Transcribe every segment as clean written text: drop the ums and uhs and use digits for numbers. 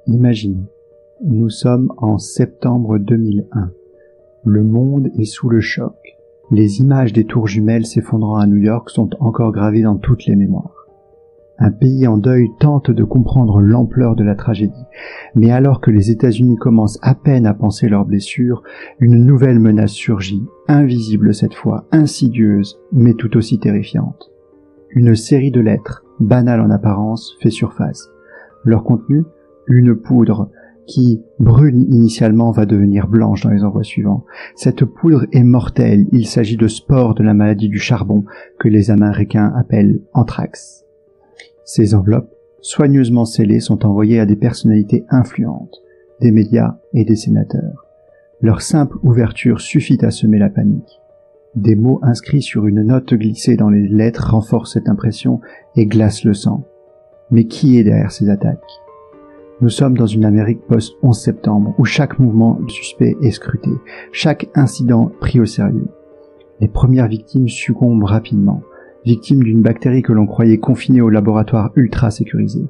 Imaginez, nous sommes en septembre 2001. Le monde est sous le choc. Les images des tours jumelles s'effondrant à New York sont encore gravées dans toutes les mémoires. Un pays en deuil tente de comprendre l'ampleur de la tragédie, mais alors que les États-Unis commencent à peine à panser leurs blessures, une nouvelle menace surgit, invisible cette fois, insidieuse, mais tout aussi terrifiante. Une série de lettres, banales en apparence, fait surface. Leur contenu, une poudre qui, brune initialement, va devenir blanche dans les envois suivants. Cette poudre est mortelle, il s'agit de spores de la maladie du charbon que les Américains appellent anthrax. Ces enveloppes, soigneusement scellées, sont envoyées à des personnalités influentes, des médias et des sénateurs. Leur simple ouverture suffit à semer la panique. Des mots inscrits sur une note glissée dans les lettres renforcent cette impression et glacent le sang. Mais qui est derrière ces attaques ? Nous sommes dans une Amérique post-11 septembre où chaque mouvement suspect est scruté, chaque incident pris au sérieux. Les premières victimes succombent rapidement, victimes d'une bactérie que l'on croyait confinée au laboratoire ultra sécurisé.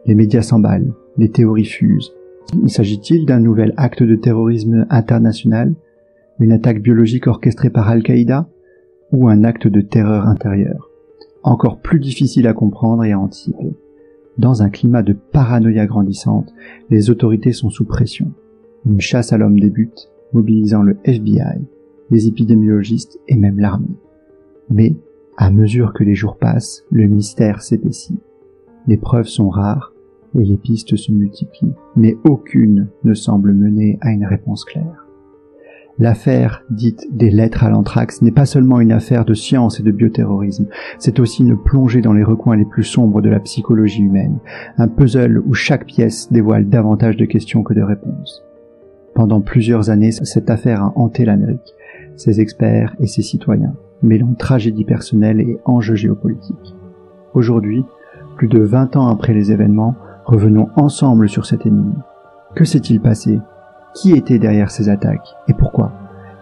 Les médias s'emballent, les théories fusent. S'agit-il d'un nouvel acte de terrorisme international, une attaque biologique orchestrée par Al-Qaïda, ou un acte de terreur intérieure, encore plus difficile à comprendre et à anticiper. Dans un climat de paranoïa grandissante, les autorités sont sous pression. Une chasse à l'homme débute, mobilisant le FBI, les épidémiologistes et même l'armée. Mais, à mesure que les jours passent, le mystère s'épaissit. Les preuves sont rares et les pistes se multiplient, mais aucune ne semble mener à une réponse claire. L'affaire dite des lettres à l'anthrax n'est pas seulement une affaire de science et de bioterrorisme, c'est aussi une plongée dans les recoins les plus sombres de la psychologie humaine, un puzzle où chaque pièce dévoile davantage de questions que de réponses. Pendant plusieurs années, cette affaire a hanté l'Amérique, ses experts et ses citoyens, mêlant tragédie personnelle et enjeux géopolitiques. Aujourd'hui, plus de 20 ans après les événements, revenons ensemble sur cette énigme. Que s'est-il passé ? Qui était derrière ces attaques et pourquoi ?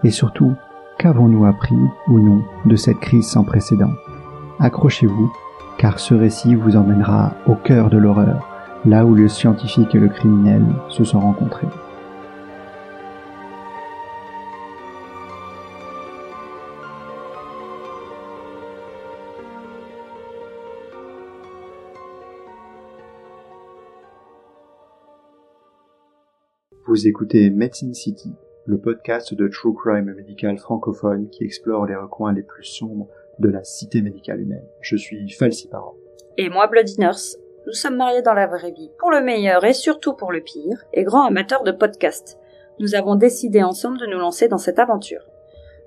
Et surtout, qu'avons-nous appris ou non de cette crise sans précédent ? Accrochez-vous, car ce récit vous emmènera au cœur de l'horreur, là où le scientifique et le criminel se sont rencontrés. Vous écoutez Medicine City, le podcast de True Crime médical francophone qui explore les recoins les plus sombres de la cité médicale humaine. Je suis Falsi Parent. Et moi Bloody Nurse. Nous sommes mariés dans la vraie vie, pour le meilleur et surtout pour le pire, et grands amateurs de podcasts. Nous avons décidé ensemble de nous lancer dans cette aventure.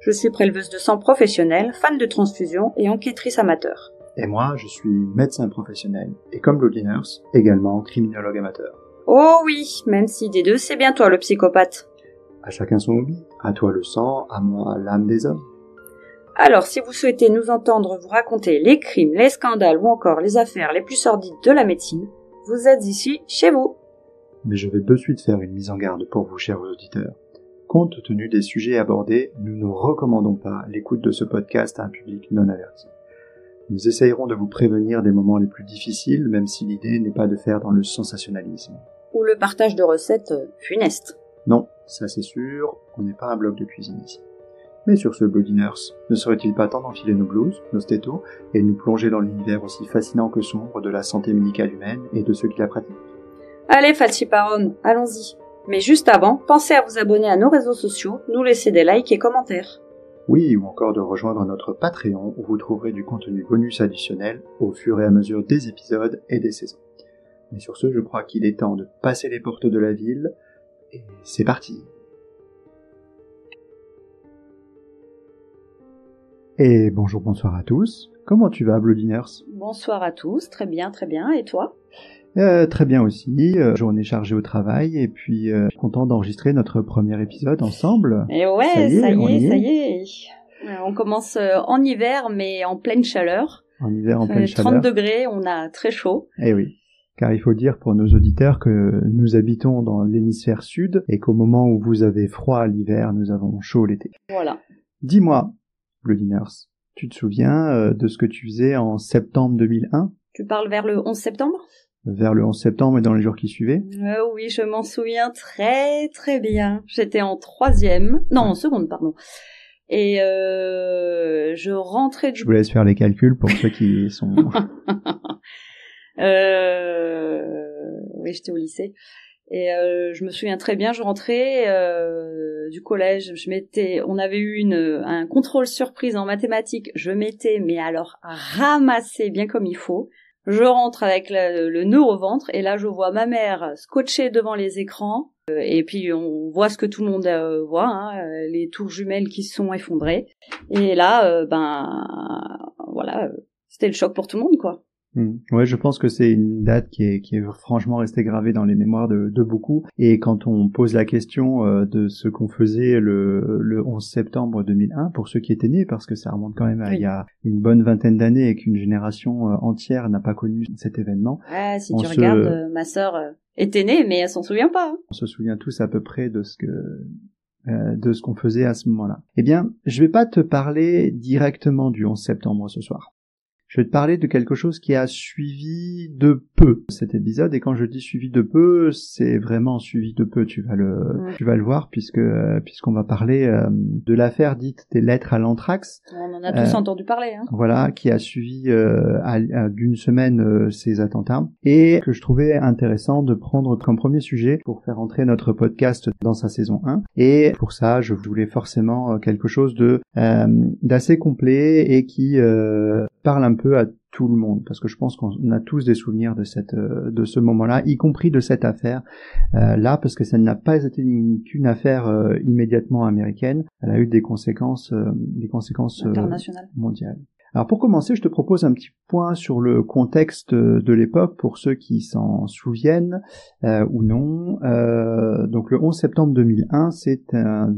Je suis préleveuse de sang professionnelle, fan de transfusion et enquêtrice amateur. Et moi, je suis médecin professionnel, et comme Bloody Nurse, également criminologue amateur. Oh oui, même si des deux, c'est bien toi le psychopathe. À chacun son hobby, à toi le sang, à moi l'âme des hommes. Alors, si vous souhaitez nous entendre vous raconter les crimes, les scandales ou encore les affaires les plus sordides de la médecine, vous êtes ici, chez vous. Mais je vais de suite faire une mise en garde pour vous, chers auditeurs. Compte tenu des sujets abordés, nous ne recommandons pas l'écoute de ce podcast à un public non averti. Nous essayerons de vous prévenir des moments les plus difficiles, même si l'idée n'est pas de faire dans le sensationnalisme. Ou le partage de recettes funestes. Non, ça c'est sûr, on n'est pas un blog de cuisine ici. Mais sur ce Bloody Nurse, ne serait-il pas temps d'enfiler nos blouses, nos stétos, et de nous plonger dans l'univers aussi fascinant que sombre de la santé médicale humaine et de ceux qui la pratiquent ? Allez, Falsi Parone, allons-y. Mais juste avant, pensez à vous abonner à nos réseaux sociaux, nous laisser des likes et commentaires. Oui, ou encore de rejoindre notre Patreon où vous trouverez du contenu bonus additionnel au fur et à mesure des épisodes et des saisons. Mais sur ce, je crois qu'il est temps de passer les portes de la ville, et c'est parti. Et bonsoir à tous. Comment tu vas, Bloody Nurse ? Bonsoir à tous, très bien, et toi ? Très bien aussi, journée chargée au travail, et puis content d'enregistrer notre premier épisode ensemble. Et ouais, ça y est. On commence en hiver, mais en pleine chaleur. En hiver, en pleine chaleur. 30 degrés, on a très chaud. Eh oui. Car il faut dire pour nos auditeurs que nous habitons dans l'hémisphère sud et qu'au moment où vous avez froid l'hiver, nous avons chaud l'été. Voilà. Dis-moi, Bloody Nurse, tu te souviens de ce que tu faisais en septembre 2001 ? Tu parles vers le 11 septembre ? vers le 11 septembre et dans les jours qui suivaient. Oui, je m'en souviens très très bien. J'étais en en seconde, pardon. Et je rentrais Je vous laisse faire les calculs pour ceux qui sont... Oui, j'étais au lycée. Et je me souviens très bien, je rentrais du collège, on avait eu un contrôle surprise en mathématiques, je m'étais, mais alors ramassé bien comme il faut. Je rentre avec le nœud au ventre, et là je vois ma mère scotchée devant les écrans, et puis on voit ce que tout le monde voit, hein, les tours jumelles qui se sont effondrées. Et là, voilà, c'était le choc pour tout le monde, quoi. Ouais, je pense que c'est une date qui est franchement restée gravée dans les mémoires de beaucoup. Et quand on pose la question de ce qu'on faisait le 11 septembre 2001, pour ceux qui étaient nés, parce que ça remonte quand même à il y a une bonne vingtaine d'années et qu'une génération entière n'a pas connu cet événement. Ah, si tu regardes, ma sœur était née, mais elle s'en souvient pas. Hein. On se souvient tous à peu près de ce qu'on faisait à ce moment-là. Eh bien, je vais pas te parler directement du 11 septembre ce soir. Je vais te parler de quelque chose qui a suivi de peu cet épisode, et quand je dis suivi de peu, c'est vraiment suivi de peu, tu vas le voir, puisqu'on va parler de l'affaire dite des lettres à l'anthrax. On en a tous entendu parler, hein. Voilà, qui a suivi d'une semaine ces attentats, et que je trouvais intéressant de prendre comme premier sujet pour faire entrer notre podcast dans sa saison 1. Et pour ça, je voulais forcément quelque chose d'assez complet et qui parle un peu à tout le monde, parce que je pense qu'on a tous des souvenirs de ce moment-là, y compris de cette affaire là, parce que ça n'a pas été qu'une affaire immédiatement américaine. Elle a eu des conséquences mondiales. Alors pour commencer, je te propose un petit point sur le contexte de l'époque pour ceux qui s'en souviennent ou non. Donc le 11 septembre 2001, c'est une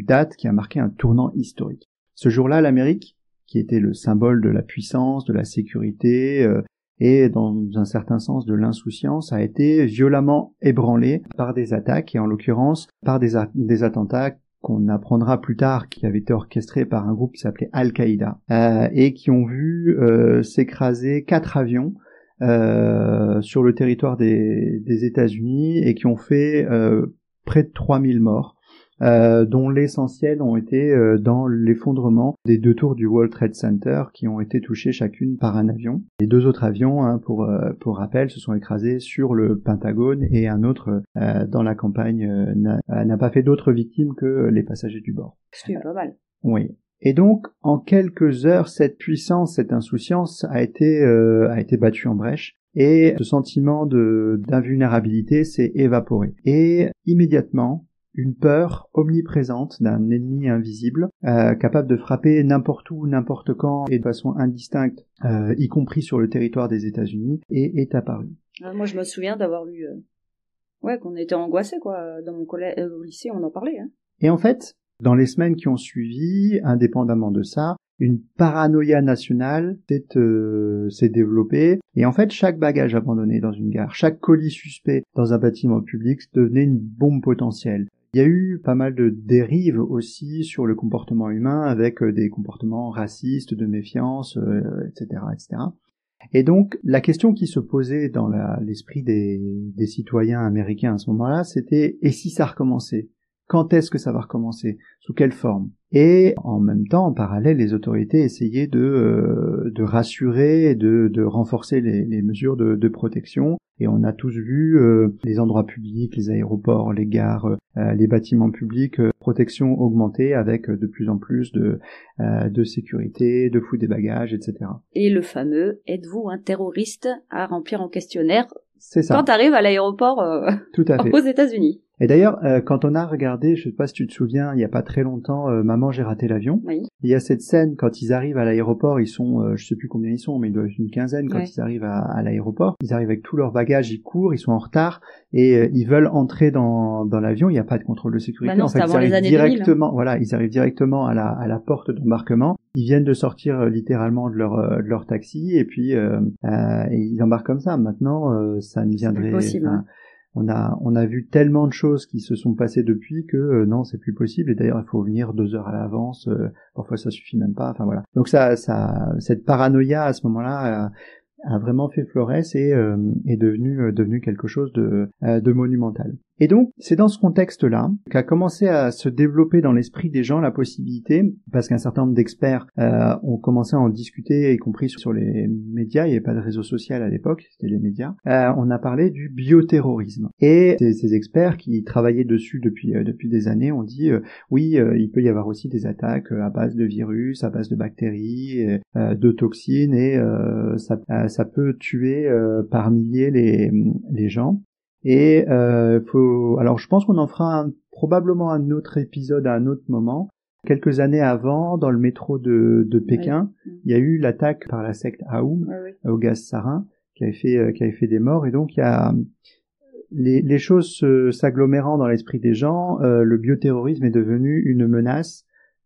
date qui a marqué un tournant historique. Ce jour-là, l'Amérique, qui était le symbole de la puissance, de la sécurité et dans un certain sens de l'insouciance, a été violemment ébranlée par des attaques, et en l'occurrence par des attentats qu'on apprendra plus tard qui avaient été orchestrés par un groupe qui s'appelait Al-Qaïda, et qui ont vu s'écraser 4 avions sur le territoire des États-Unis, et qui ont fait près de 3000 morts. Dont l'essentiel ont été dans l'effondrement des 2 tours du World Trade Center, qui ont été touchées chacune par un avion. Les 2 autres avions, pour rappel, se sont écrasés sur le Pentagone, et un autre dans la campagne n'a pas fait d'autres victimes que les passagers du bord. C'est pas mal. Oui. Et donc, en quelques heures, cette puissance, cette insouciance a été battue en brèche. Et ce sentiment d'invulnérabilité s'est évaporé. Et immédiatement, une peur omniprésente d'un ennemi invisible, capable de frapper n'importe où, n'importe quand et de façon indistincte, y compris sur le territoire des États-Unis, est apparue. Moi, je me souviens d'avoir eu, qu'on était angoissés, quoi. Dans mon collège, au lycée, on en parlait. Hein. Et en fait, dans les semaines qui ont suivi, indépendamment de ça, une paranoïa nationale s'est développée, et en fait chaque bagage abandonné dans une gare, chaque colis suspect dans un bâtiment public devenait une bombe potentielle. Il y a eu pas mal de dérives aussi sur le comportement humain, avec des comportements racistes, de méfiance, etc., etc. Et donc la question qui se posait dans l'esprit des citoyens américains à ce moment-là, c'était: et si ça recommençait ? Quand est-ce que ça va recommencer? Sous quelle forme? Et en même temps, en parallèle, les autorités essayaient de rassurer et de renforcer les mesures de protection. Et on a tous vu les endroits publics, les aéroports, les gares, les bâtiments publics, protection augmentée avec de plus en plus de sécurité, de fouille des bagages, etc. Et le fameux: êtes-vous un terroriste, à remplir en questionnaire. C'est ça. Quand tu arrives à l'aéroport Tout à fait. aux États-Unis. Et d'ailleurs, quand on a regardé, je sais pas si tu te souviens, il y a pas très longtemps, Maman, j'ai raté l'avion. Oui. Il y a cette scène quand ils arrivent à l'aéroport, ils sont, je sais plus combien ils sont, mais ils doivent être une quinzaine quand ils arrivent à l'aéroport. Ils arrivent avec tous leurs bagages, ils courent, ils sont en retard, et ils veulent entrer dans l'avion. Il n'y a pas de contrôle de sécurité. Non, en fait, ils arrivent directement, ils arrivent directement à la porte d'embarquement. Ils viennent de sortir littéralement de leur taxi, et puis ils embarquent comme ça. Maintenant, ça ne viendrait. C'est possible. On a vu tellement de choses qui se sont passées depuis que non, c'est plus possible. Et d'ailleurs, il faut venir 2 heures à l'avance. Parfois, ça suffit même pas. Enfin voilà. Donc cette paranoïa à ce moment-là a vraiment fait florès et est devenu quelque chose de monumental. Et donc, c'est dans ce contexte-là qu'a commencé à se développer dans l'esprit des gens la possibilité, parce qu'un certain nombre d'experts ont commencé à en discuter, y compris sur les médias, il n'y avait pas de réseau social à l'époque, c'était les médias, on a parlé du bioterrorisme. Et ces experts qui travaillaient dessus depuis des années ont dit oui, il peut y avoir aussi des attaques à base de virus, à base de bactéries, de toxines, et ça peut tuer par milliers les gens. Et alors je pense qu'on en fera probablement un autre épisode à un autre moment. Quelques années avant, dans le métro de Pékin, il y a eu l'attaque par la secte Aoum au gaz sarin qui avait fait des morts. Et donc il y a les choses s'agglomérant dans l'esprit des gens, le bioterrorisme est devenu une menace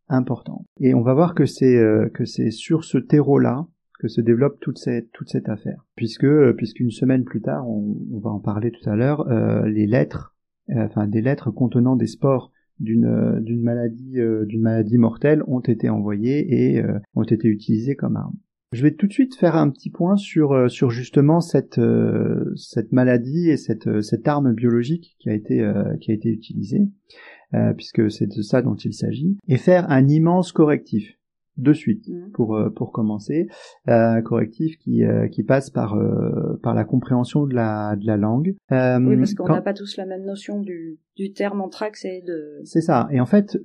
importante. Et on va voir que c'est sur ce terreau-là que se développe toute cette affaire. Puisqu'une semaine plus tard, on va en parler tout à l'heure, des lettres contenant des spores d'une maladie mortelle ont été envoyées et ont été utilisées comme armes. Je vais tout de suite faire un petit point sur justement cette maladie et cette arme biologique qui a été utilisée, puisque c'est de ça dont il s'agit, et faire un immense correctif de suite pour commencer, correctif qui passe par la compréhension de la langue. Oui, parce qu'on n'a pas tous la même notion du terme anthrax et de... C'est ça. Et en fait,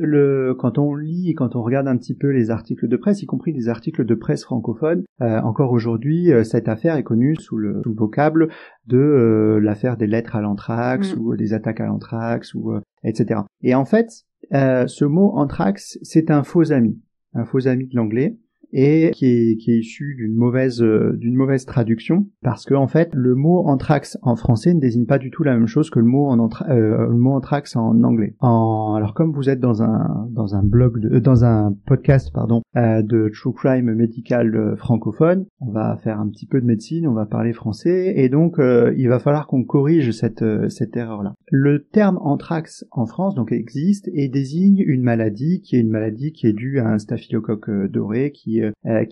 quand on lit, quand on regarde un petit peu les articles de presse, y compris les articles de presse francophones, encore aujourd'hui, cette affaire est connue sous le vocable de l'affaire des lettres à l'anthrax ou des attaques à l'anthrax ou etc. Et en fait, ce mot anthrax, c'est un faux ami de l'anglais, et qui est issu d'une mauvaise traduction, parce que en fait le mot anthrax en français ne désigne pas du tout la même chose que le mot anthrax en anglais. Alors comme vous êtes dans un podcast de true crime médical francophone, on va faire un petit peu de médecine, on va parler français, et donc il va falloir qu'on corrige cette erreur-là. Le terme anthrax en France donc existe et désigne une maladie qui est due à un staphylocoque doré qui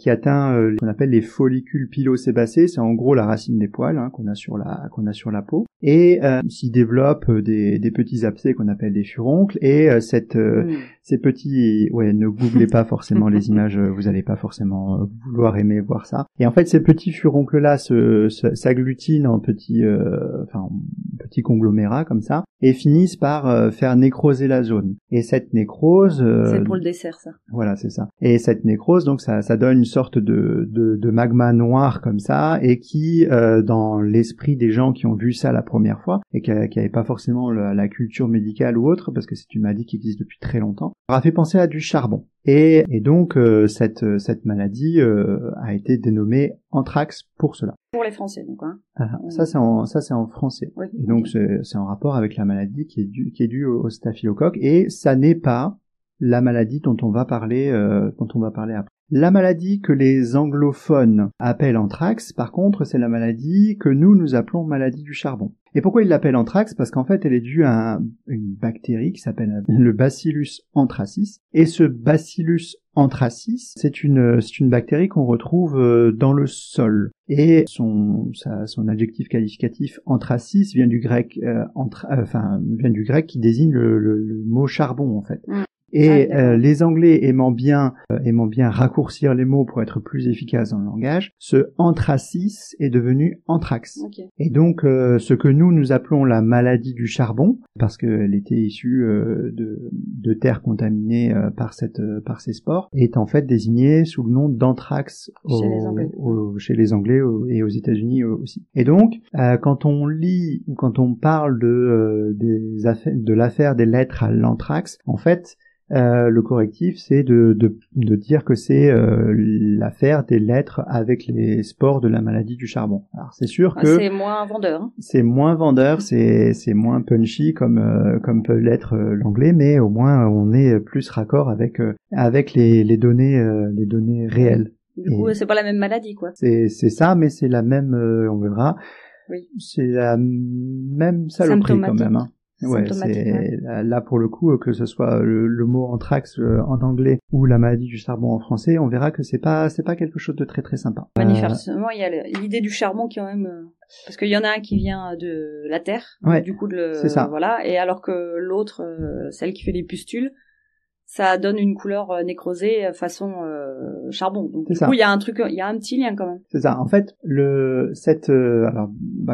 atteint ce qu'on appelle les follicules pilosébacés, c'est en gros la racine des poils qu'on a sur la peau, et s'y développe des petits abcès qu'on appelle des furoncles, et ces petits, ne googlez pas forcément les images, vous allez pas forcément vouloir aimer voir ça. Et en fait ces petits furoncles là s'agglutinent en petits conglomérats comme ça, et finissent par faire nécroser la zone. Et cette nécrose, c'est pour le dessert, ça. Voilà, c'est ça. Et cette nécrose, donc ça donne une sorte de magma noir comme ça, et qui, dans l'esprit des gens qui ont vu ça la première fois et qui n'avaient pas forcément la culture médicale ou autre, parce que c'est une maladie qui existe depuis très longtemps, leur a fait penser à du charbon. Et donc cette maladie a été dénommée anthrax pour cela. Pour les Français, donc. Ça c'est en français. Oui, et donc c'est en rapport avec la maladie qui est due au staphylocoque, et ça n'est pas la maladie dont on va parler après. La maladie que les anglophones appellent anthrax, par contre, c'est la maladie que nous appelons maladie du charbon. Et pourquoi ils l'appellent anthrax? Parce qu'en fait, elle est due à une bactérie qui s'appelle le Bacillus anthracis. Et ce Bacillus anthracis, c'est une bactérie qu'on retrouve dans le sol. Et son adjectif qualificatif anthracis vient du grec qui désigne le mot charbon, en fait. Et les Anglais aimant bien raccourcir les mots pour être plus efficaces dans le langage, ce anthracis est devenu anthrax. Okay. Et donc ce que nous appelons la maladie du charbon, parce qu'elle était issue de terres contaminées par ces spores, est en fait désignée sous le nom d'anthrax chez les Anglais et aux États-Unis aussi. Et donc quand on lit ou quand on parle de l'affaire des lettres à l'anthrax, en fait le correctif, c'est de dire que c'est l'affaire des lettres avec les spores de la maladie du charbon. Alors c'est sûr que c'est moins vendeur. C'est moins vendeur, c'est moins punchy comme peut l'être l'anglais, mais au moins on est plus raccord avec les données réelles. Du coup, c'est pas la même maladie, quoi. C'est ça, mais c'est la même, on verra. Oui. C'est la même saloperie quand même. Ouais, symptomatique. là pour le coup, que ce soit le mot anthrax en anglais ou la maladie du charbon en français, on verra que c'est pas quelque chose de très très sympa. Manifestement, il y a l'idée du charbon qui est quand même parce qu'il y en a un qui vient de la terre, du coup c'est ça. Voilà, et alors que l'autre, celle qui fait les pustules, ça donne une couleur nécrosée façon charbon. Donc du coup, il y a un petit lien quand même. C'est ça. En fait,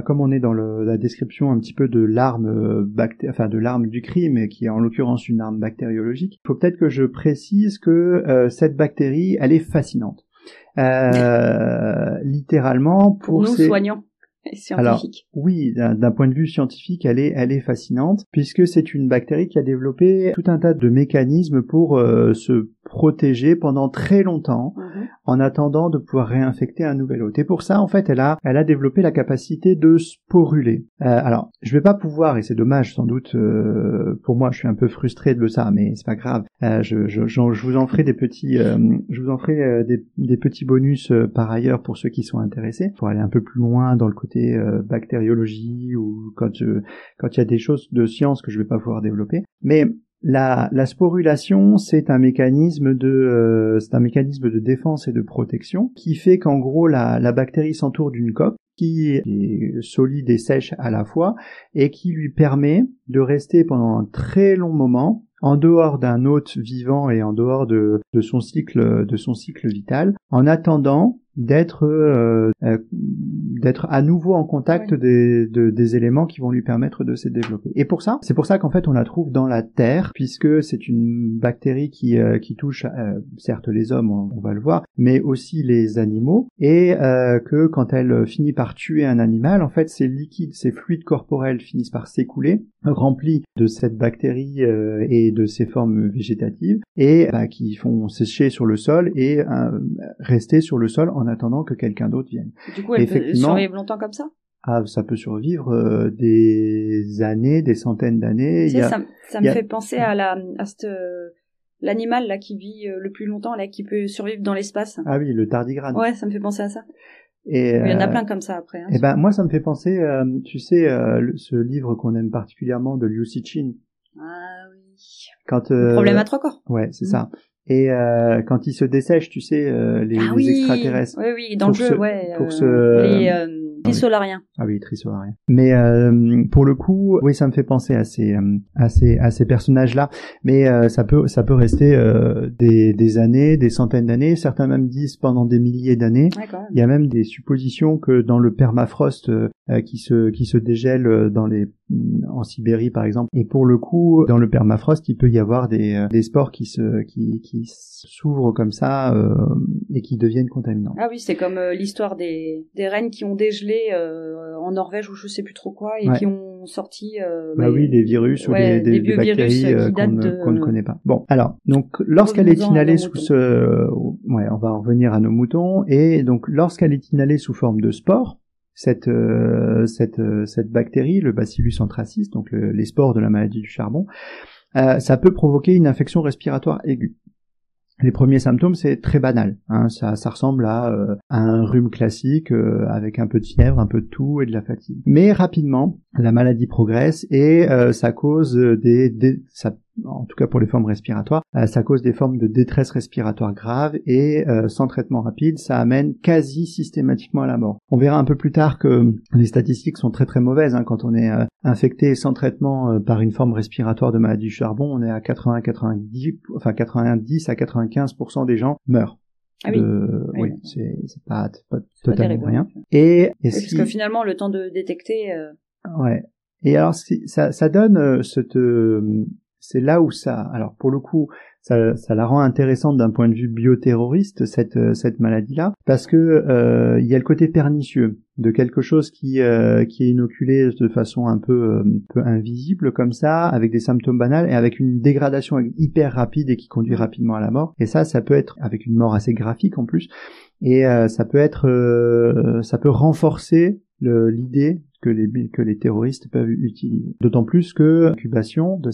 comme on est dans la description un petit peu de l'arme de l'arme du crime, qui est en l'occurrence une arme bactériologique, il faut peut-être que je précise que cette bactérie, elle est fascinante. Littéralement pour nous soignants. Alors, oui, d'un point de vue scientifique, elle est fascinante, puisque c'est une bactérie qui a développé tout un tas de mécanismes pour se protéger pendant très longtemps, en attendant de pouvoir réinfecter un nouvel hôte. Et pour ça, en fait, elle a développé la capacité de sporuler. Alors, je vais pas pouvoir, et c'est dommage sans doute, pour moi, je suis un peu frustré de ça, mais c'est pas grave. Je vous en ferai des petits, des petits bonus par ailleurs pour ceux qui sont intéressés, pour aller un peu plus loin dans le côté bactériologie ou quand il y a des choses de science que je vais pas pouvoir développer. Mais la sporulation, c'est un mécanisme de défense et de protection qui fait qu'en gros la bactérie s'entoure d'une coque qui est solide et sèche à la fois et qui lui permet de rester pendant un très long moment en dehors d'un hôte vivant et en dehors de son cycle vital, en attendant d'être à nouveau en contact des éléments qui vont lui permettre de se développer. Et c'est pour ça qu'en fait on la trouve dans la terre, puisque c'est une bactérie qui touche certes les hommes, on va le voir, mais aussi les animaux, et que quand elle finit par tuer un animal, en fait ces liquides, ces fluides corporels finissent par s'écouler, remplis de cette bactérie et de ses formes végétatives, et qui font sécher sur le sol et rester sur le sol en attendant que quelqu'un d'autre vienne. Du coup, elle peut survivre longtemps comme ça ? Ah, ça peut survivre des années, des centaines d'années. Tu sais, ça me fait penser à l'animal là qui vit le plus longtemps, là qui peut survivre dans l'espace. Ah oui, le tardigrade. Ouais, ça me fait penser à ça. Et il y en a plein comme ça après. Et moi, ça me fait penser, tu sais, ce livre qu'on aime particulièrement de Liu Cixin. Ah oui. Le problème à 3 corps. Ouais, c'est ça. Et quand ils se dessèchent, tu sais, les extraterrestres. Oui, dans le jeu, les trisolariens. Ah oui, trisolariens. Mais pour le coup, oui, ça me fait penser à ces personnages-là. Mais ça peut rester des années, des centaines d'années. Certains même disent pendant des milliers d'années. Il y a même des suppositions que dans le permafrost qui se dégèle en Sibérie par exemple. Et pour le coup, dans le permafrost, il peut y avoir des spores qui s'ouvrent comme ça et qui deviennent contaminants. Ah oui, c'est comme l'histoire des rennes qui ont dégelé en Norvège ou je sais plus trop quoi et qui ont sorti oui, des virus ou des bactéries qu'on ne connaît pas. Bon, alors donc lorsqu'elle est inhalée on va en revenir à nos moutons, et donc lorsqu'elle est inhalée sous forme de spore, cette bactérie, le Bacillus anthracis, donc les spores de la maladie du charbon, ça peut provoquer une infection respiratoire aiguë. Les premiers symptômes, c'est très banal, hein, ça ressemble à un rhume classique avec un peu de fièvre, un peu de toux et de la fatigue. Mais rapidement, la maladie progresse et ça cause en tout cas pour les formes respiratoires, ça cause des formes de détresse respiratoire grave et sans traitement rapide, ça amène quasi systématiquement à la mort. On verra un peu plus tard que les statistiques sont très très mauvaises, hein, quand on est infecté sans traitement par une forme respiratoire de maladie du charbon, on est à 90 à 95% des gens meurent. Ah oui. Oui, c'est pas totalement rien. Et parce que finalement le temps de détecter Ouais. Et alors ça donne c'est là où alors pour le coup ça la rend intéressante d'un point de vue bioterroriste cette maladie-là, parce que il y a le côté pernicieux de quelque chose qui est inoculé de façon un peu invisible comme ça, avec des symptômes banals et avec une dégradation hyper rapide et qui conduit rapidement à la mort. Et ça peut être avec une mort assez graphique en plus, et ça peut renforcer l'idée que les terroristes peuvent utiliser. D'autant plus que l'incubation de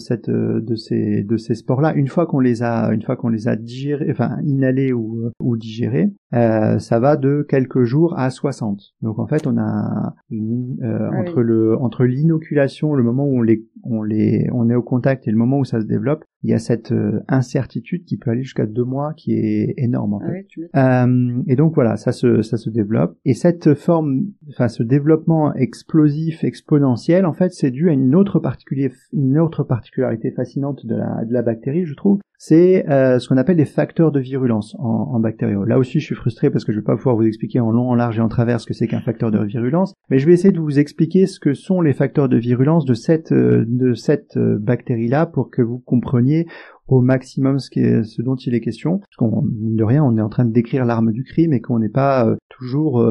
ces spores-là, une fois qu'on les a digérés, enfin inhalés ou digérés, ça va de quelques jours à 60. Donc en fait, on a entre l'inoculation, le moment où on est au contact et le moment où ça se développe, il y a cette incertitude qui peut aller jusqu'à 2 mois, qui est énorme en fait. Oui, tu m'étonnes. Et donc voilà, ça se développe. Et cette forme, enfin ce développement explosif, exponentiel, en fait, c'est dû à une autre particularité fascinante de la bactérie, je trouve. C'est ce qu'on appelle les facteurs de virulence en bactério. Là aussi, je suis frustré parce que je vais pas pouvoir vous expliquer en long, en large et en travers ce que c'est qu'un facteur de virulence, mais je vais essayer de vous expliquer ce que sont les facteurs de virulence de cette bactérie-là pour que vous compreniez au maximum ce dont il est question. Parce qu'on, mine de rien, on est en train de décrire l'arme du crime et qu'on n'est pas toujours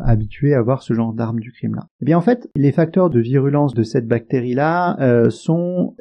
habitué à voir ce genre d'arme du crime-là. Eh bien, en fait, les facteurs de virulence de cette bactérie-là sont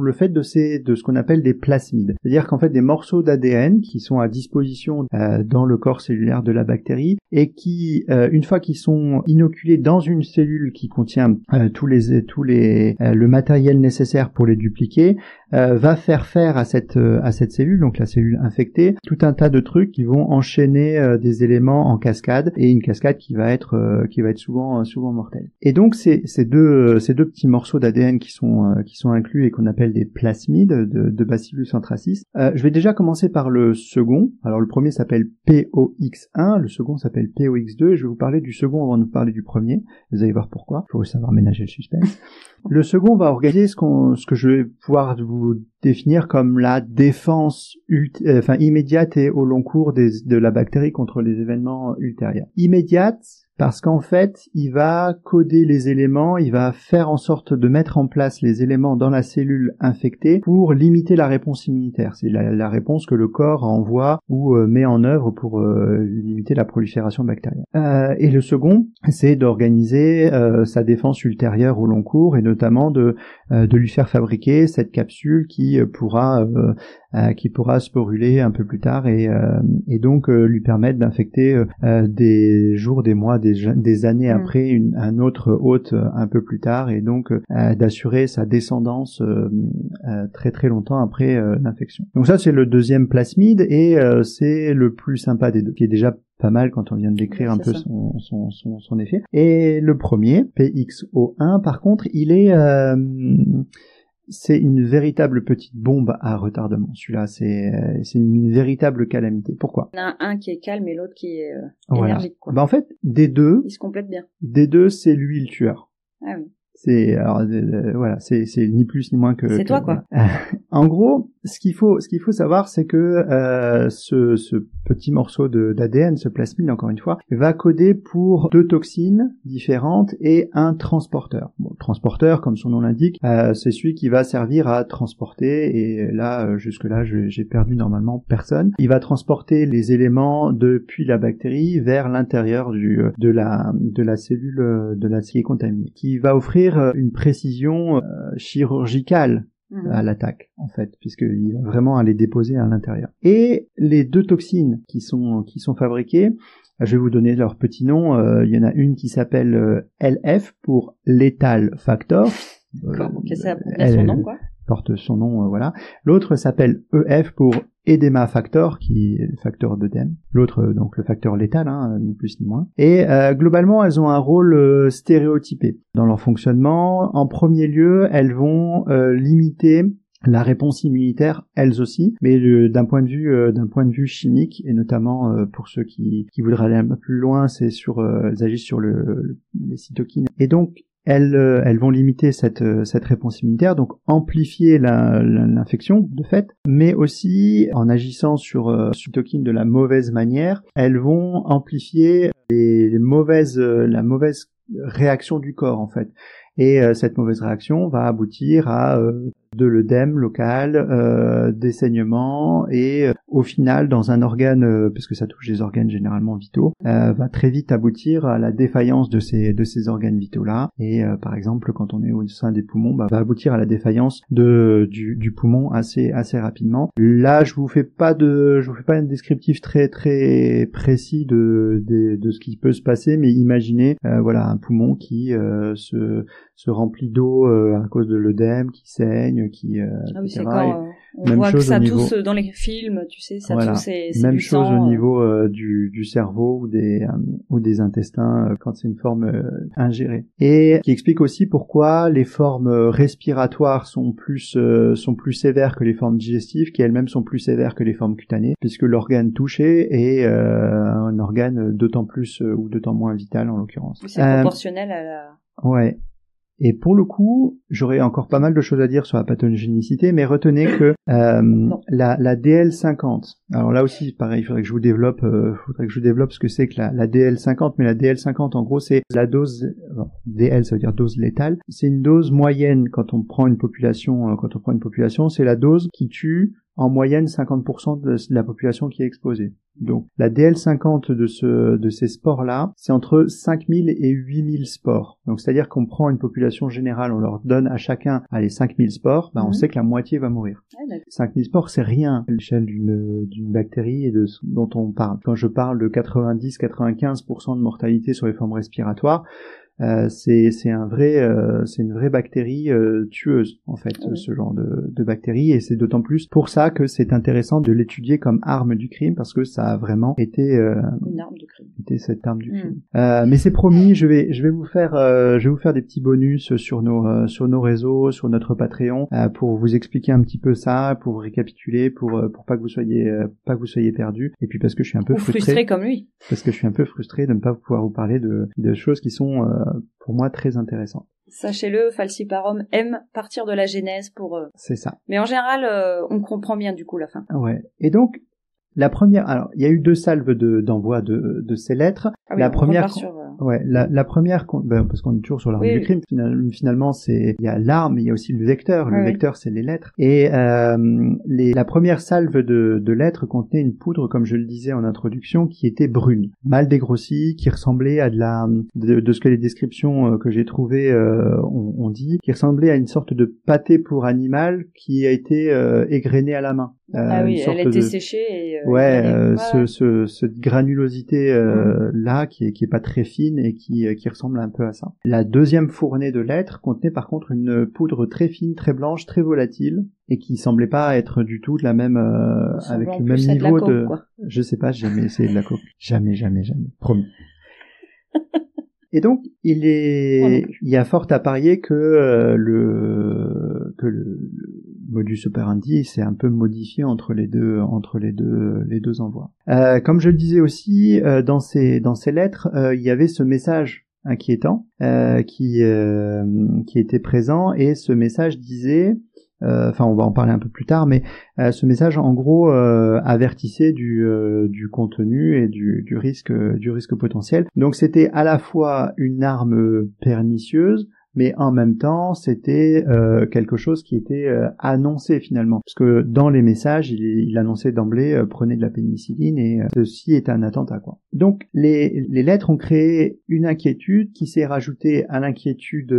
le fait de ce qu'on appelle des plasmides. C'est-à-dire qu'en fait, des morceaux d'ADN qui sont à disposition dans le corps cellulaire de la bactérie et qui, une fois qu'ils sont inoculés dans une cellule qui contient le matériel nécessaire pour les dupliquer, va faire à cette cellule, donc la cellule infectée, tout un tas de trucs qui vont enchaîner des éléments en cascade, et une cascade qui va être souvent mortelle. Et donc ces deux petits morceaux d'ADN qui sont inclus et qu'on appelle des plasmides de Bacillus anthracis. Je vais déjà commencer par le second. Alors le premier s'appelle POX1, le second s'appelle POX2, et je vais vous parler du second avant de vous parler du premier. Vous allez voir pourquoi. Il faut savoir ménager le suspense. Le second va organiser ce que je vais pouvoir vous définir comme la défense immédiate et au long cours de la bactérie contre les événements ultérieurs. Immédiate, parce qu'en fait, il va coder les éléments, il va faire en sorte de mettre en place les éléments dans la cellule infectée pour limiter la réponse immunitaire. C'est la réponse que le corps envoie ou met en œuvre pour limiter la prolifération bactérienne. Et le second, c'est d'organiser sa défense ultérieure au long cours, et notamment de lui faire fabriquer cette capsule qui pourra sporuler un peu plus tard et donc lui permettre d'infecter des jours, des mois, des années après un autre hôte un peu plus tard, et donc d'assurer sa descendance très très longtemps après l'infection. Donc ça, c'est le deuxième plasmide, et c'est le plus sympa des deux, qui est déjà pas mal quand on vient de décrire un peu son effet. Et le premier, PXO1, par contre, c'est une véritable petite bombe à retardement. Celui-là, c'est une véritable calamité. Pourquoi ? Il y en a un qui est calme et l'autre qui est Voilà. énergique, quoi. En fait, des deux, Ils se complètent bien. Des deux, c'est lui le tueur. Ah oui. C'est ni plus ni moins que. C'est toi, quoi. En gros, ce qu'il faut savoir, c'est que ce petit morceau d'ADN, ce plasmide, encore une fois, va coder pour 2 toxines différentes et un transporteur. Bon, le transporteur, comme son nom l'indique, c'est celui qui va servir à transporter, et là, jusque-là, j'ai perdu normalement personne. Il va transporter les éléments depuis la bactérie vers l'intérieur de la cellule qui est contaminée, qui va offrir une précision chirurgicale à l'attaque, en fait, puisqu'il va vraiment aller déposer à l'intérieur. Et les 2 toxines qui sont fabriquées, je vais vous donner leur petit nom. Il y en a une qui s'appelle LF pour Lethal Factor. Ça porte son nom, quoi. Porte son nom, voilà. L'autre s'appelle EF pour Edema Factor, qui est le facteur d'œdème. L'autre, donc le facteur létal, ni plus ni moins. Et globalement, elles ont un rôle stéréotypé dans leur fonctionnement. En premier lieu, elles vont limiter la réponse immunitaire, elles aussi, mais d'un point de vue chimique, et notamment pour ceux qui voudraient aller un peu plus loin, elles agissent sur les cytokines. Et donc elles vont limiter cette réponse immunitaire, donc amplifier l'infection de fait, mais aussi en agissant sur cytokines de la mauvaise manière, elles vont amplifier la mauvaise réaction du corps, en fait. Et cette mauvaise réaction va aboutir à de l'œdème local, des saignements et au final dans un organe, parce que ça touche des organes généralement vitaux, va très vite aboutir à la défaillance de ces organes vitaux là. Et par exemple quand on est au sein des poumons, va aboutir à la défaillance du poumon assez rapidement. Là je vous fais pas un descriptif très très précis de ce qui peut se passer, mais imaginez un poumon qui se remplit d'eau à cause de l'œdème, qui saigne, qui oui, c'est etc. quand on voit que ça tousse dans les films, tu sais, ça tousse, c'est même du chose sang, au niveau du cerveau ou des intestins quand c'est une forme ingérée. Et qui explique aussi pourquoi les formes respiratoires sont plus sévères que les formes digestives, qui elles-mêmes sont plus sévères que les formes cutanées, puisque l'organe touché est un organe d'autant plus ou d'autant moins vital en l'occurrence. C'est proportionnel à la... Ouais. Et pour le coup, j'aurais encore pas mal de choses à dire sur la pathogénicité, mais retenez que la DL50, alors là aussi, pareil, il faudrait que je vous développe ce que c'est que la DL50, mais la DL50, en gros, c'est la dose, DL, ça veut dire dose létale, c'est une dose moyenne quand on prend une population, c'est la dose qui tue en moyenne 50% de la population qui est exposée. Donc, la DL50 de ces spores-là, c'est entre 5000 et 8000 spores. Donc, c'est-à-dire qu'on prend une population générale, on leur donne à chacun, 5000 spores, on sait que la moitié va mourir. 5000 spores, c'est rien à l'échelle d'une bactérie et dont on parle. Quand je parle de 90-95% de mortalité sur les formes respiratoires, c'est une vraie bactérie tueuse en fait, ce genre de bactérie, et c'est d'autant plus pour ça que c'est intéressant de l'étudier comme arme du crime, parce que ça a vraiment été une arme du crime. Été cette arme du crime. Mais c'est promis, je vais vous faire des petits bonus sur nos réseaux, sur notre Patreon, pour vous expliquer un petit peu ça, pour vous récapituler, pour pas que vous soyez perdus, et puis parce que je suis un peu frustré comme lui. Parce que je suis un peu frustré de ne pas pouvoir vous parler de choses qui sont pour moi très intéressantes. Sachez-le, Falciparum aime partir de la genèse pour... C'est ça. Mais en général, on comprend bien du coup la fin. Ouais. Et donc, la première... Alors, il y a eu 2 salves d'envoi de ces lettres. Ah oui, la première... la première... parce qu'on est toujours sur l'arme du crime. Finalement, il y a l'arme, il y a aussi le vecteur. Le vecteur, c'est les lettres. Et la première salve de lettres contenait une poudre, comme je le disais en introduction, qui était brune, mal dégrossie, qui ressemblait à de ce que les descriptions que j'ai trouvées ont dit, qui ressemblait à une sorte de pâté pour animal qui a été égrené à la main. Elle a été séchée et... cette granulosité là qui est pas très fine et qui ressemble un peu à ça. La deuxième fournée de lettres contenait par contre une poudre très fine, très blanche, très volatile, et qui semblait pas être du tout de la même avec le même niveau de je sais pas, j'ai jamais essayé de la coke. Jamais, promis. Et donc, il y a fort à parier que le modus operandi s'est un peu modifié entre les deux envois. Comme je le disais aussi, dans ces lettres, il y avait ce message inquiétant qui était présent, et ce message disait, on va en parler un peu plus tard, mais ce message en gros avertissait du contenu et du risque potentiel. Donc c'était à la fois une arme pernicieuse, mais en même temps c'était quelque chose qui était annoncé finalement, parce que dans les messages il annonçait d'emblée prenez de la pénicilline, et ceci est un attentat quoi. Donc les lettres ont créé une inquiétude qui s'est rajoutée à l'inquiétude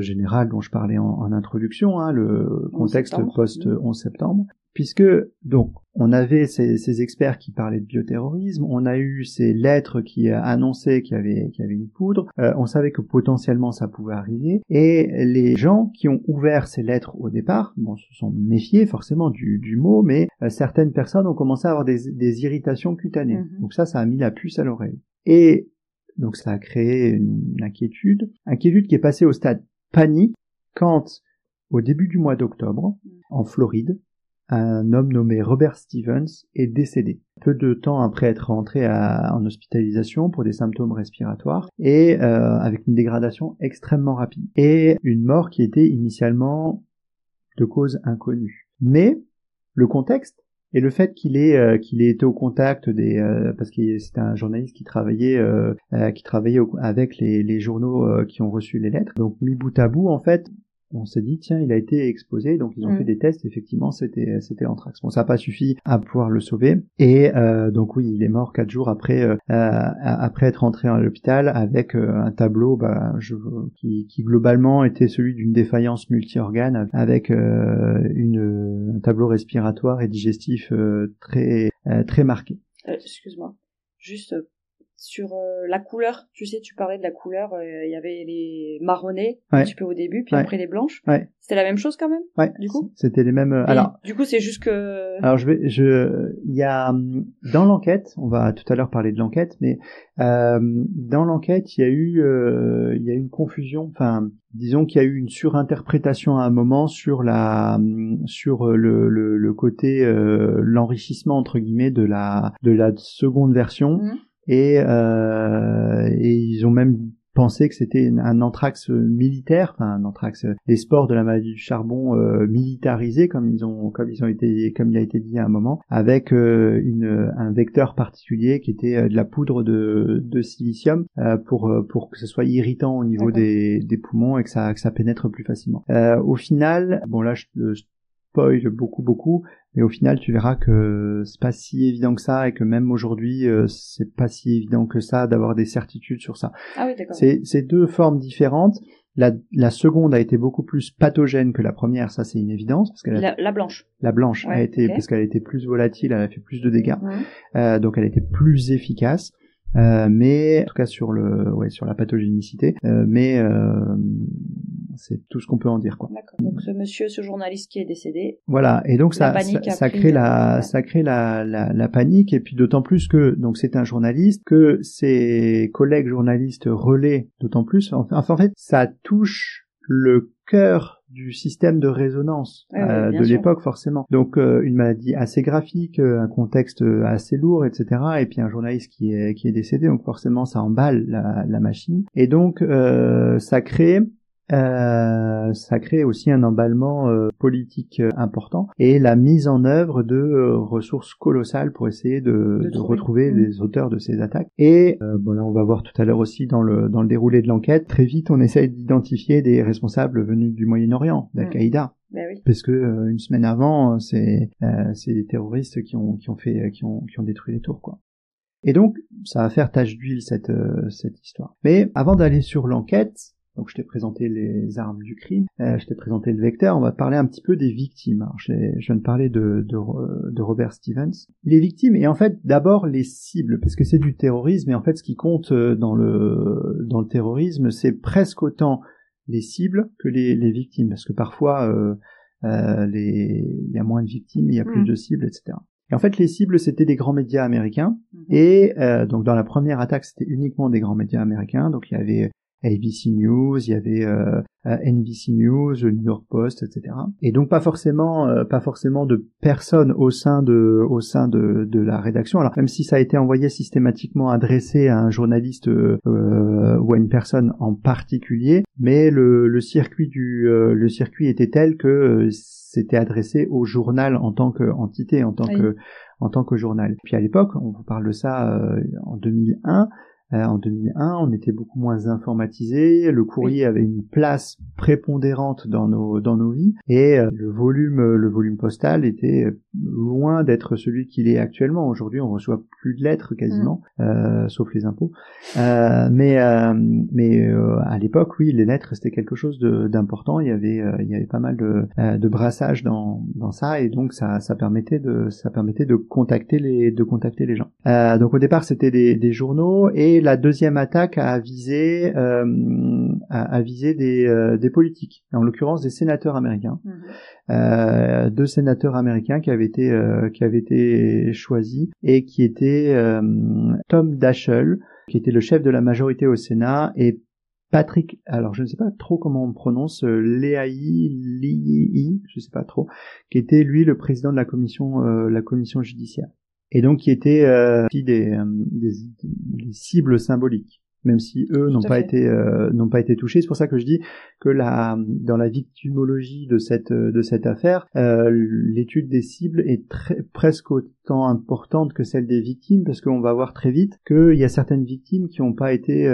générale dont je parlais en introduction, le contexte post 11 septembre, puisque donc on avait ces experts qui parlaient de bioterrorisme, on a eu ces lettres qui annonçaient qu'il y avait une poudre, on savait que potentiellement ça pouvait arriver, et les gens qui ont ouvert ces lettres au départ, se sont méfiés forcément du mot, mais certaines personnes ont commencé à avoir des irritations cutanées. Donc ça a mis la puce à l'oreille. Et donc ça a créé une inquiétude qui est passée au stade panique quand, au début du mois d'octobre, en Floride, un homme nommé Robert Stevens est décédé, peu de temps après être rentré en hospitalisation pour des symptômes respiratoires, et avec une dégradation extrêmement rapide, et une mort qui était initialement de cause inconnue. Mais le contexte Et le fait qu'il ait été au contact parce que c'était un journaliste qui travaillait avec les journaux qui ont reçu les lettres. Donc mis bout à bout, en fait, on s'est dit tiens, il a été exposé, donc ils ont fait des tests, effectivement c'était l'anthrax. Bon, ça n'a pas suffi à pouvoir le sauver, et donc oui, il est mort 4 jours après être entré à l'hôpital avec un tableau qui globalement était celui d'une défaillance multi-organes, avec un tableau respiratoire et digestif très marqué. Excuse-moi, juste sur la couleur, tu sais, tu parlais de la couleur, il y avait les marronnées un petit peu au début, puis après les blanches. Ouais. C'était la même chose quand même. Ouais. Du coup. C'était les mêmes. Alors. Du coup, c'est juste que. Alors il y a dans l'enquête, on va tout à l'heure parler de l'enquête, mais dans l'enquête, il y a eu une confusion. Enfin, disons qu'il y a eu une surinterprétation à un moment sur le côté l'enrichissement entre guillemets de la seconde version. Et ils ont même pensé que c'était un anthrax militaire, enfin un anthrax, les spores de la maladie du charbon militarisés, comme il a été dit à un moment, avec un vecteur particulier qui était de la poudre de silicium pour que ce soit irritant au niveau des poumons et que ça pénètre plus facilement. Au final, bon là je spoil beaucoup, mais au final tu verras que c'est pas si évident que ça, et que même aujourd'hui c'est pas si évident que ça d'avoir des certitudes sur ça. Ah oui, d'accord. C'est deux formes différentes. La seconde a été beaucoup plus pathogène que la première, ça c'est une évidence, parce que la blanche. La blanche a été parce qu'elle a été plus volatile, elle a fait plus de dégâts, donc elle a été plus efficace. Mais en tout cas sur la pathogénicité, mais c'est tout ce qu'on peut en dire, quoi. D'accord. Donc ce journaliste qui est décédé. Voilà, et donc ça crée la panique, et puis d'autant plus que donc c'est un journaliste, que ses collègues journalistes relaient d'autant plus. Enfin en fait, ça touche le cœur du système de résonance de l'époque, forcément. Donc une maladie assez graphique, un contexte assez lourd, etc. Et puis un journaliste qui est décédé, donc forcément ça emballe la machine. Et donc ça crée aussi un emballement politique important, et la mise en œuvre de ressources colossales pour essayer de retrouver les auteurs de ces attaques. Et bon, là on va voir tout à l'heure aussi dans le déroulé de l'enquête, très vite on essaye d'identifier des responsables venus du Moyen-Orient, d'Al-Qaïda. Ben oui. Parce que une semaine avant, c'est des terroristes qui ont détruit les tours, quoi. Et donc ça va faire tache d'huile cette histoire. Mais avant d'aller sur l'enquête, donc je t'ai présenté les armes du crime, je t'ai présenté le vecteur, on va parler un petit peu des victimes. Alors, je viens de parler de Robert Stevens. Les victimes, et en fait d'abord les cibles, parce que c'est du terrorisme, et en fait ce qui compte dans le terrorisme, c'est presque autant les cibles que les victimes, parce que parfois il y a moins de victimes, il y a plus de cibles, etc. Et en fait, les cibles, c'était des grands médias américains, et donc dans la première attaque, c'était uniquement des grands médias américains, donc il y avait ABC News, il y avait NBC News, le New York Post, etc. Et donc pas forcément de personnes au sein de la rédaction. Alors même si ça a été envoyé systématiquement adressé à un journaliste ou à une personne en particulier, mais le circuit était tel que c'était adressé au journal en tant qu'entité, en tant que journal. Puis à l'époque, on vous parle de ça en 2001. En 2001, on était beaucoup moins informatisé, le courrier avait une place prépondérante dans nos vies, et le volume postal était loin d'être celui qu'il est actuellement. Aujourd'hui, on reçoit plus de lettres quasiment, sauf les impôts. Mais à l'époque, oui, les lettres c'était quelque chose d'important. Il y avait pas mal de brassage dans ça, et donc ça permettait de contacter les gens. Donc au départ, c'était des journaux, et la deuxième attaque a visé des politiques, en l'occurrence des sénateurs américains. Deux sénateurs américains qui avaient été choisis, et qui étaient Tom Daschle, qui était le chef de la majorité au Sénat, et Patrick, alors je ne sais pas trop comment on prononce, Leahy, je sais pas trop, qui était lui le président de la commission judiciaire. Et donc qui était des cibles symboliques. même si eux n'ont pas été touchés. C'est pour ça que je dis que dans la victimologie de cette affaire, l'étude des cibles est presque autant importante que celle des victimes, parce qu'on va voir très vite qu'il y a certaines victimes qui n'ont pas été,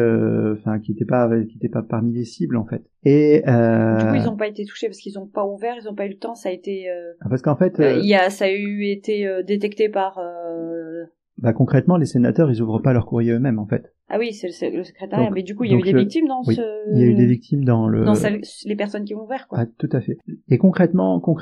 qui n'étaient pas parmi les cibles en fait. Et du coup, ils n'ont pas été touchés parce qu'ils n'ont pas ouvert, ils n'ont pas eu le temps. Ça a été. Parce qu'en fait, ça a été détecté par. Concrètement, les sénateurs, ils ouvrent pas leur courrier eux-mêmes, en fait. Ah oui, c'est le secrétariat. Donc, mais du coup, il y a eu des victimes dans oui, il y a eu des victimes dans les personnes qui ont ouvert, quoi. Ah, tout à fait. Et concrètement, quand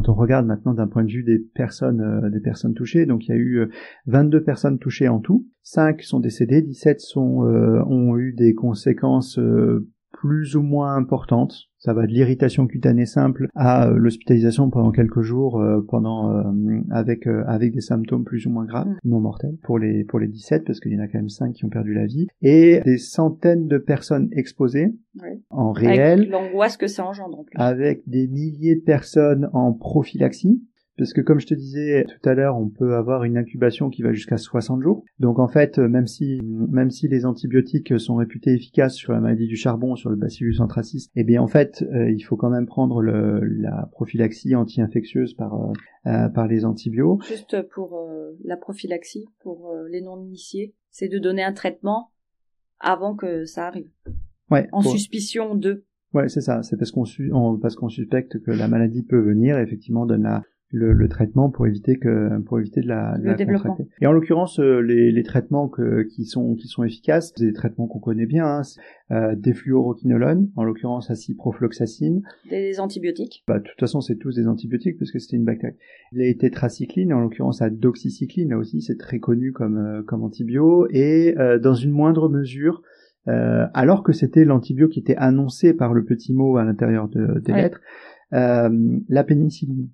on regarde maintenant d'un point de vue des personnes touchées, donc il y a eu 22 personnes touchées en tout. 5 sont décédées, 17 ont eu des conséquences plus ou moins importantes. Ça va de l'irritation cutanée simple à l'hospitalisation pendant quelques jours, avec des symptômes plus ou moins graves, non mortels pour les 17, parce qu'il y en a quand même 5 qui ont perdu la vie, et des centaines de personnes exposées en réel, avec l'angoisse que ça engendre en plus, avec des milliers de personnes en prophylaxie. Parce que comme je te disais tout à l'heure, on peut avoir une incubation qui va jusqu'à 60 jours. Donc en fait, même si les antibiotiques sont réputés efficaces sur la maladie du charbon, sur le Bacillus anthracis, eh bien en fait, il faut quand même prendre la prophylaxie anti-infectieuse par les antibiotiques. Juste pour la prophylaxie, pour les non-initiés, c'est de donner un traitement avant que ça arrive. Ouais. Suspicion de. Ouais, c'est ça. C'est parce qu'on suspecte que la maladie peut venir. Et effectivement, on donne le traitement pour éviter de la contracter. Et en l'occurrence, les traitements qui sont efficaces, c'est des traitements qu'on connaît bien, des fluoroquinolones, en l'occurrence ciprofloxacine, des antibiotiques. De toute façon, c'est tous des antibiotiques parce que c'était une bactérie. Les tétracyclines, en l'occurrence doxycycline, là aussi, c'est très connu comme antibio, et dans une moindre mesure, alors que c'était l'antibio qui était annoncé par le petit mot à l'intérieur des lettres, la pénicilline.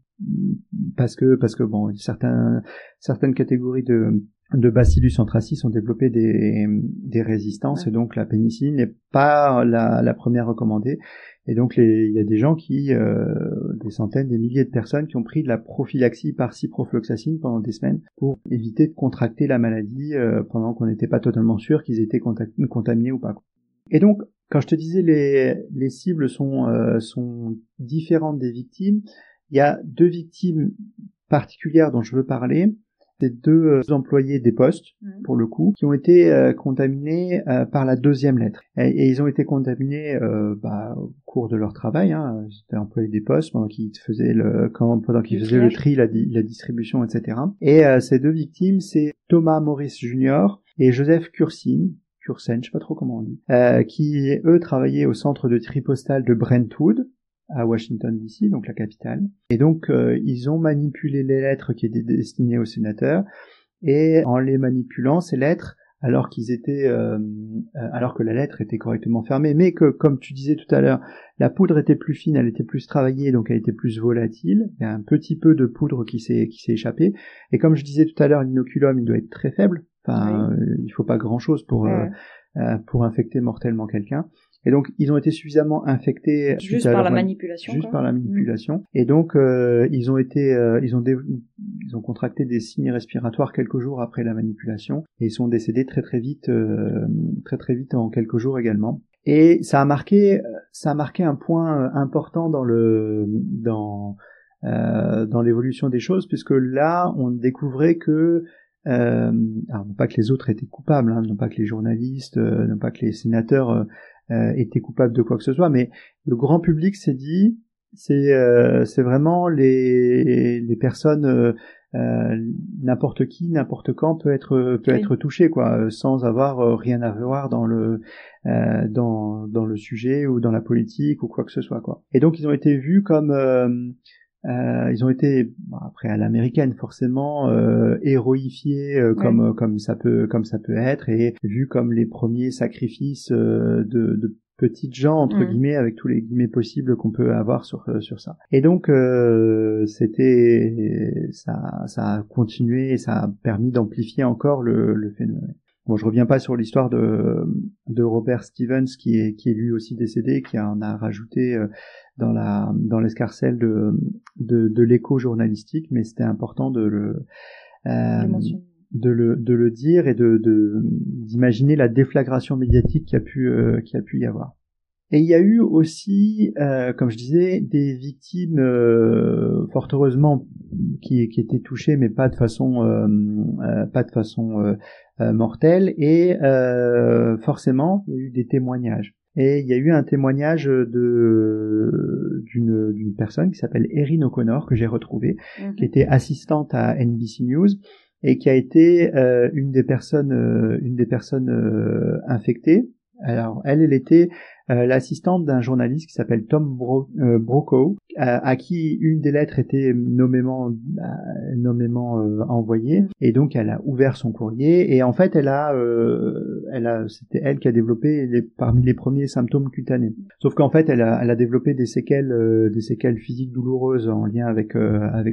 Parce que bon, certaines catégories de Bacillus anthracis ont développé des résistances, et donc la pénicilline n'est pas la première recommandée. Et donc il y a des gens des centaines, des milliers de personnes qui ont pris de la prophylaxie par ciprofloxacine pendant des semaines pour éviter de contracter la maladie pendant qu'on n'était pas totalement sûr qu'ils étaient contaminés ou pas. Et donc, quand je te disais les cibles sont différentes des victimes, il y a 2 victimes particulières dont je veux parler. C'est 2 employés des postes, pour le coup, qui ont été contaminés par la 2e lettre. Et ils ont été contaminés au cours de leur travail. C'était employés des postes pendant qu'ils faisaient le tri, la distribution, etc. Et ces 2 victimes, c'est Thomas Morris Jr. et Joseph Cursen, je sais pas trop comment on dit, qui eux travaillaient au centre de tri postal de Brentwood, à Washington DC, donc la capitale. Et donc ils ont manipulé les lettres qui étaient destinées aux sénateurs, et en les manipulant, ces lettres, alors que la lettre était correctement fermée, mais que, comme tu disais tout à l'heure, la poudre était plus fine, elle était plus travaillée, donc elle était plus volatile. Il y a un petit peu de poudre qui s'est échappé. Et comme je disais tout à l'heure, l'inoculum, il doit être très faible. Il faut pas grand-chose pour infecter mortellement quelqu'un. Et donc, ils ont été suffisamment infectés juste par la manipulation. Et donc, ils ont contracté des signes respiratoires quelques jours après la manipulation, et ils sont décédés très très vite en quelques jours également. Et ça a marqué un point important dans l'évolution des choses, puisque là, on découvrait que alors non pas que les autres étaient coupables, non pas que les journalistes, non pas que les sénateurs étaient coupables de quoi que ce soit, mais le grand public s'est dit c'est vraiment les personnes, n'importe qui, n'importe quand peut être touché, quoi, sans avoir rien à voir dans le sujet ou dans la politique ou quoi que ce soit, quoi. Et donc ils ont été vus comme ils ont été, après à l'américaine forcément, héroïfiés comme ça peut être, et vus comme les premiers sacrifices de petites gens entre guillemets, avec tous les guillemets possibles qu'on peut avoir sur ça. Et donc ça a continué, et ça a permis d'amplifier encore le phénomène. Bon, je reviens pas sur l'histoire de Robert Stevens qui est lui aussi décédé, qui en a rajouté dans l'escarcelle de l'écho journalistique, mais c'était important de de le dire et d'imaginer la déflagration médiatique qu'il y a pu y avoir. Et il y a eu aussi, comme je disais, des victimes fort heureusement qui étaient touchées, mais pas de façon mortelle. Et forcément, il y a eu des témoignages. Et il y a eu un témoignage d'une personne qui s'appelle Erin O'Connor, que j'ai retrouvée, qui était assistante à NBC News et qui a été une des personnes infectées. Alors elle était l'assistante d'un journaliste qui s'appelle Tom Brokaw, à qui une des lettres était nommément envoyée, et donc elle a ouvert son courrier, et en fait c'était elle qui a développé parmi les premiers symptômes cutanés. Sauf qu'en fait elle a développé des séquelles physiques douloureuses en lien avec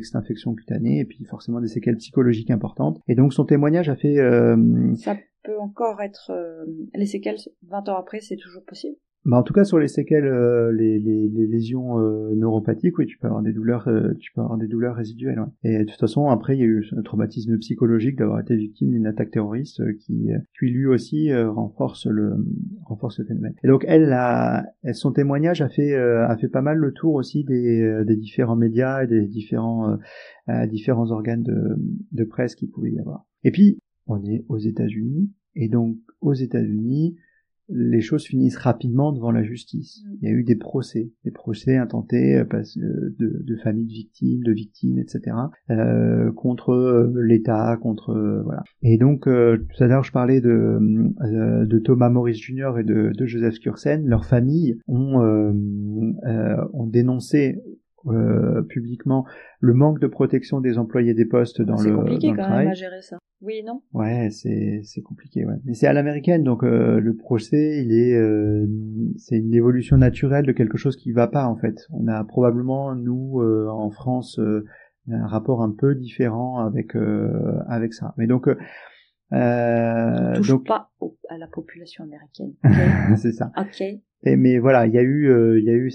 cette infection cutanée, et puis forcément des séquelles psychologiques importantes. Et donc son témoignage a fait ça peut encore être les séquelles 20 ans après, c'est toujours possible? Bah en tout cas sur les séquelles, les lésions neuropathiques, oui, tu peux avoir des douleurs résiduelles. Ouais. Et de toute façon, après, il y a eu un traumatisme psychologique d'avoir été victime d'une attaque terroriste qui lui aussi renforce le phénomène. Et donc son témoignage a fait pas mal le tour aussi des différents médias et des différents organes de presse qu'il pouvait y avoir. Et puis on est aux États-Unis, et donc aux États-Unis, les choses finissent rapidement devant la justice. Il y a eu des procès intentés de familles de victimes, etc. Contre l'État, voilà. Et donc tout à l'heure je parlais de Thomas Morris Jr. et de Joseph Skursen. Leurs familles ont dénoncé publiquement le manque de protection des employés des postes dans le travail. C'est compliqué quand même à gérer ça. Oui, non? Ouais, c'est compliqué, ouais. Mais c'est à l'américaine, donc le procès, c'est une évolution naturelle de quelque chose qui va pas, en fait. On a probablement, nous, en France, un rapport un peu différent avec ça. Mais donc on touche pas à la population américaine. Okay. C'est ça. Ok. Mais voilà, il y a eu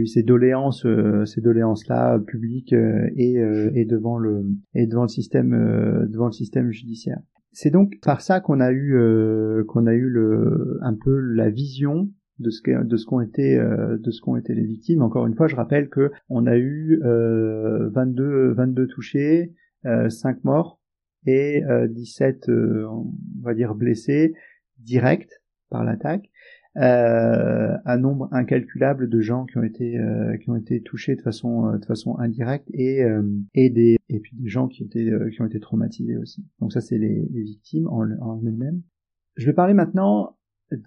ces doléances là publiques et devant le système judiciaire. C'est donc par ça qu'on a eu un peu la vision de ce qu'ont été les victimes. Encore une fois, je rappelle que on a eu 22 touchés, 5 morts et 17 on va dire blessés directs par l'attaque. Un nombre incalculable de gens qui ont été touchés de façon indirecte et puis des gens qui ont été traumatisés aussi. Donc ça c'est les victimes en elles-mêmes. Je vais parler maintenant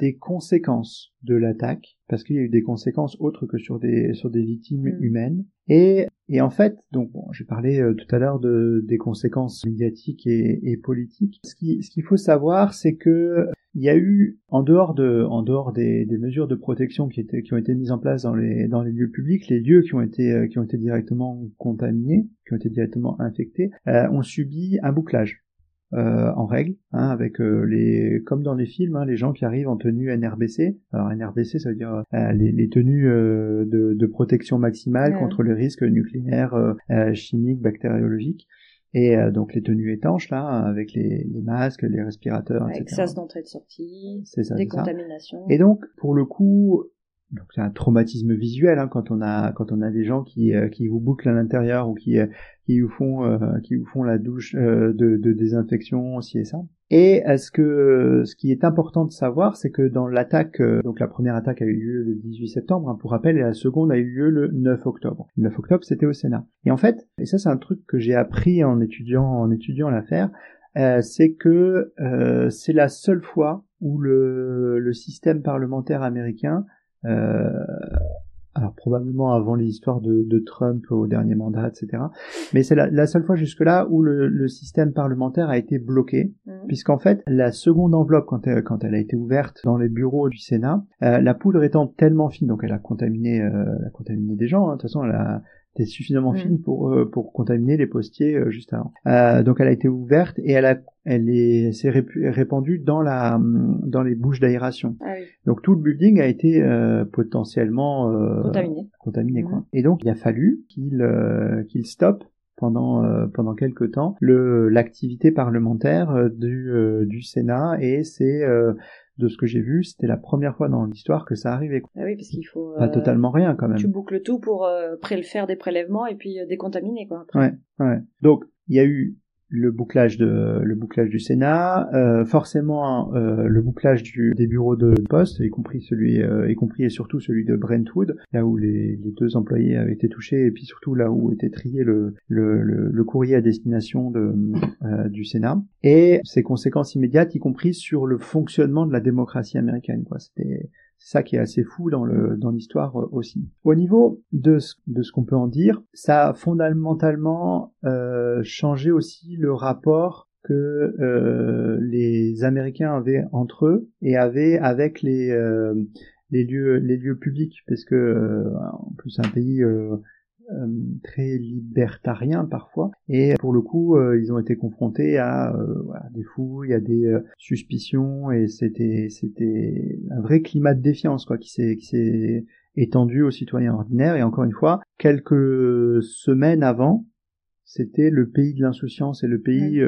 des conséquences de l'attaque, parce qu'il y a eu des conséquences autres que sur des victimes humaines. Et en fait, donc bon, j'ai parlé tout à l'heure des conséquences médiatiques et politiques. Ce qu'il faut savoir, c'est que il y a eu, en dehors des mesures de protection qui ont été mises en place dans les lieux publics, les lieux qui ont été directement contaminés, qui ont été directement infectés, ont subi un bouclage. En règle, hein, avec comme dans les films, hein, les gens qui arrivent en tenue NRBC. Alors NRBC, ça veut dire les tenues de protection maximale contre le risque nucléaire, chimique, bactériologique. Et donc les tenues étanches là, avec les masques, les respirateurs, avec etc. sas d'entrée de sortie, décontamination. Et donc pour le coup, donc c'est un traumatisme visuel hein, quand on a des gens qui vous bouclent à l'intérieur ou qui vous font la douche de désinfection, ci et ça. Et ce qui est important de savoir, c'est que dans l'attaque, donc la première attaque a eu lieu le 18 septembre, hein, pour rappel, et la seconde a eu lieu le 9 octobre. Le 9 octobre, c'était au Sénat. Et en fait, et ça c'est un truc que j'ai appris en étudiant l'affaire, c'est que c'est la seule fois où le système parlementaire américain, alors probablement avant les histoires de Trump au dernier mandat, etc. Mais c'est la seule fois jusque-là où le système parlementaire a été bloqué, puisqu'en fait, la seconde enveloppe, quand elle a été ouverte dans les bureaux du Sénat, la poudre étant tellement fine, donc elle a contaminé des gens, hein, de toute façon, elle a été suffisamment fine pour contaminer les postiers juste avant. Donc elle a été ouverte et s'est répandue dans les bouches d'aération. Ah oui. Donc tout le building a été potentiellement contaminé quoi. Et donc il a fallu qu'il stoppe pendant quelque temps l'activité parlementaire du Sénat, et c'est de ce que j'ai vu, c'était la première fois dans l'histoire que ça arrivait. Ah oui, parce qu'il faut pas totalement rien quand même. Tu boucles tout pour faire des prélèvements et puis décontaminer quoi. Après. Ouais. Donc il y a eu le bouclage du Sénat, forcément le bouclage des bureaux de poste, y compris et surtout celui de Brentwood, là où les deux employés avaient été touchés, et puis surtout là où était trié le courrier à destination du Sénat, et ses conséquences immédiates, y compris sur le fonctionnement de la démocratie américaine, quoi. C'est ça qui est assez fou dans l'histoire aussi. Au niveau de ce qu'on peut en dire, ça a fondamentalement changé aussi le rapport que les Américains avaient entre eux et avaient avec les lieux publics, parce que en plus c'est un pays très libertarien parfois, et pour le coup ils ont été confrontés à des fouilles, à des suspicions, et c'était un vrai climat de défiance quoi qui s'est étendu aux citoyens ordinaires. Et encore une fois, quelques semaines avant, c'était le pays de l'insouciance et le pays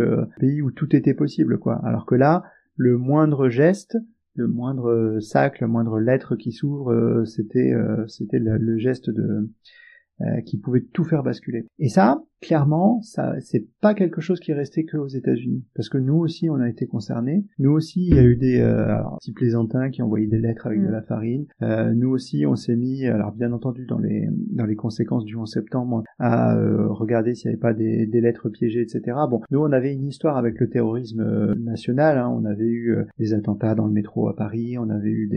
où tout était possible quoi, alors que là le moindre geste, le moindre sac, la moindre lettre qui s'ouvre, c'était le geste qui pouvait tout faire basculer. Et ça, clairement, c'est pas quelque chose qui est resté que aux États-Unis, parce que nous aussi, on a été concernés. Nous aussi, il y a eu des petits plaisantins qui envoyaient des lettres avec de la farine. Nous aussi, on s'est mis, alors bien entendu, dans les conséquences du 11 septembre, à regarder s'il n'y avait pas des lettres piégées, etc. Bon, nous, on avait une histoire avec le terrorisme national. Hein. On avait eu des attentats dans le métro à Paris. On avait eu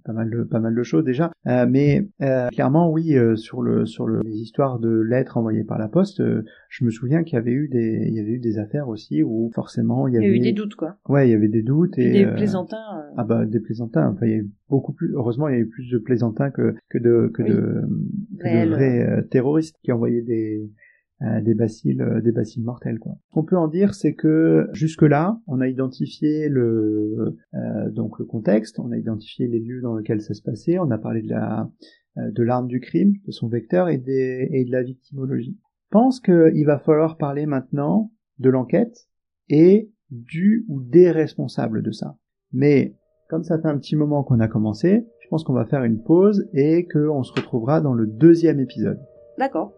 pas mal de choses déjà. Mais clairement, oui, sur les histoires de lettres envoyées par la poste, je me souviens qu'il y avait eu des affaires aussi où forcément il y avait eu des doutes quoi. Ouais, il y avait des doutes et des plaisantins. Ah bah des plaisantins. Enfin, il y avait beaucoup plus. Heureusement, il y avait plus de plaisantins que de vrais terroristes qui envoyaient des bacilles mortels quoi. Ce qu'on peut en dire, c'est que jusque là, on a identifié donc le contexte, on a identifié les lieux dans lesquels ça se passait, on a parlé de l'arme du crime, de son vecteur et de la victimologie. Je pense qu'il va falloir parler maintenant de l'enquête et du ou des responsables de ça. Mais comme ça fait un petit moment qu'on a commencé, je pense qu'on va faire une pause et qu'on se retrouvera dans le 2e épisode. D'accord.